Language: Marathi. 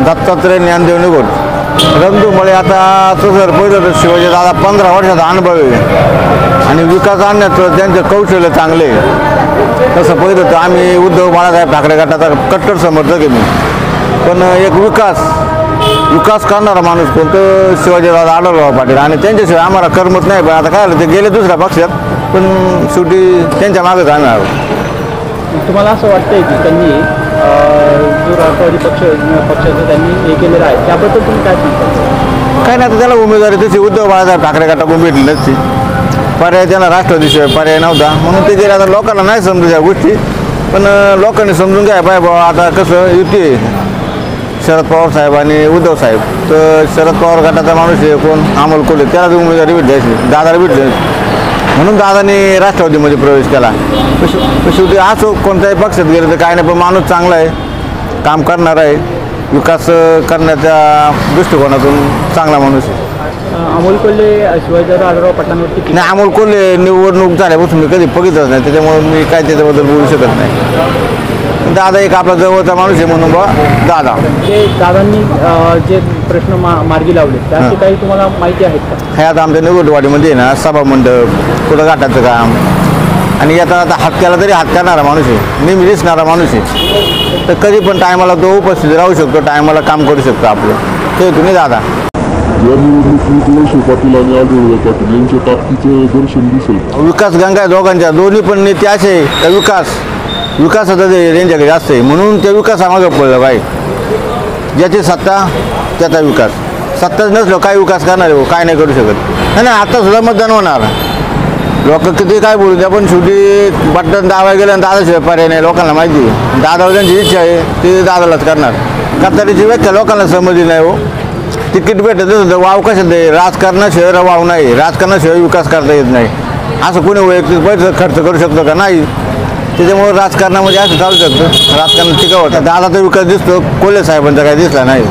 दत्तात्रय ज्ञानदेव निघोट रणधुमाळी आता जर पहिलं तर शिवाजी दादा 15 वर्षाचा अनुभव आहे आणि विकास आणण्याचं त्यांचं कौशल्य चांगले आहे। तसं पहिलं तर आम्ही उद्धव बाळासाहेब ठाकरे गटाचा कट्टर समर्थक आहे मी, पण एक विकास करणारा माणूस कोणतं शिवाजीराव आढळराव पाटील आणि त्यांच्याशिवाय आम्हाला करमत नाही। पण आता काय झालं ते गेले दुसऱ्या पक्षात, पण शेवटी त्यांच्या मागेच आम्ही आहोत। तुम्हाला असं वाटतंय की त्यांनी जो राष्ट्रवादी पक्षाचं त्यांनी हे केलेलं आहे त्याबद्दल तुम्ही काय सांगता? काय नाही, आता त्याला उमेदवारी तशी उद्धव बाळासाहेब ठाकरे गटाकडून भेटली नसती, पर्याय त्यांना राष्ट्रवादीशिवाय पर्याय नव्हता म्हणून ते गेले। आता लोकांना नाही समजू या गोष्टी, पण लोकांनी समजून घ्याय पाहिजे बाबा आता कसं युती शरद पवार साहेब आणि उद्धव साहेब, तर शरद पवार गटाचा माणूस आहे कोण अमोल कोल्हे, त्याला उमेदवारी भेटायची, दादाला भेटली म्हणून दादाने राष्ट्रवादीमध्ये प्रवेश केला। शेवटी असो कोणत्याही पक्षात गेलं तर काय नाही, पण माणूस चांगला आहे, काम करणारा आहे, विकास करण्याच्या दृष्टिकोनातून चांगला माणूस आहे। अमोल कोल्हे शिवाजीराव आढळराव पाटलांवरती नाही, अमोल कोल्हे निवडणूक झाल्यापासून मी कधी बघितलंच नाही, त्याच्यामुळे मी काय त्याच्याबद्दल बोलू शकत नाही। दादा एक आपला जवळचा माणूस आहे म्हणून बा दादा जे दादांनी जे प्रश्न मार्गी लावले त्याची काही तुम्हाला माहिती आहेत का? हे आता आमच्या निवडवाडीमध्ये ना सभा मंडप, कुठं गाठाचं काम आणि आता हात केला तरी हात करणारा माणूस आहे, नेहमी दिसणारा माणूस आहे, तर कधी पण टायमाला तो उपस्थित राहू शकतो, टायमाला काम करू शकतो आपलं, ते तुम्ही दादा। या निवडणुकीत वळसे पाटील आणि आढळराव पाटील यांच्या ताकदीचं दर्शन दिसेल। विकास गंगा दोघांच्या दोन्ही पण नेते असे त्या विकासाचं त्यांच्याकडे जास्त आहे म्हणून त्या विकासामागं पडलं पाहिजे। ज्याची सत्ता त्याचा विकास, सत्ताच नसलं काय विकास करणार आहे, काय नाही करू शकत। नाही आता सुद्धा मतदान होणार, लोक किती काय बोलू द्या, पण शेवटी बटन दावा गेलं आणि दादाशिवाय पर्याय नाही, लोकांना माहिती आहे दादावर त्यांची इच्छा आहे ते दादालाच करणार। कतारीची व्याख्या लोकांना समजली नाही हो, तिकीट भेटत तर वाव कशात आहे, राजकारणाशिवाय वाव नाही, राजकारणाशिवाय विकास करता येत नाही, असं कोणी वैयक्तिक पैसे खर्च करू शकतो का? नाही, त्याच्यामुळे राजकारणामध्ये असं चालू शकतं, राजकारण टिकावं होतं। दादाचा विकास दिसतो, कोल्हे साहेबांचा काही दिसला नाही।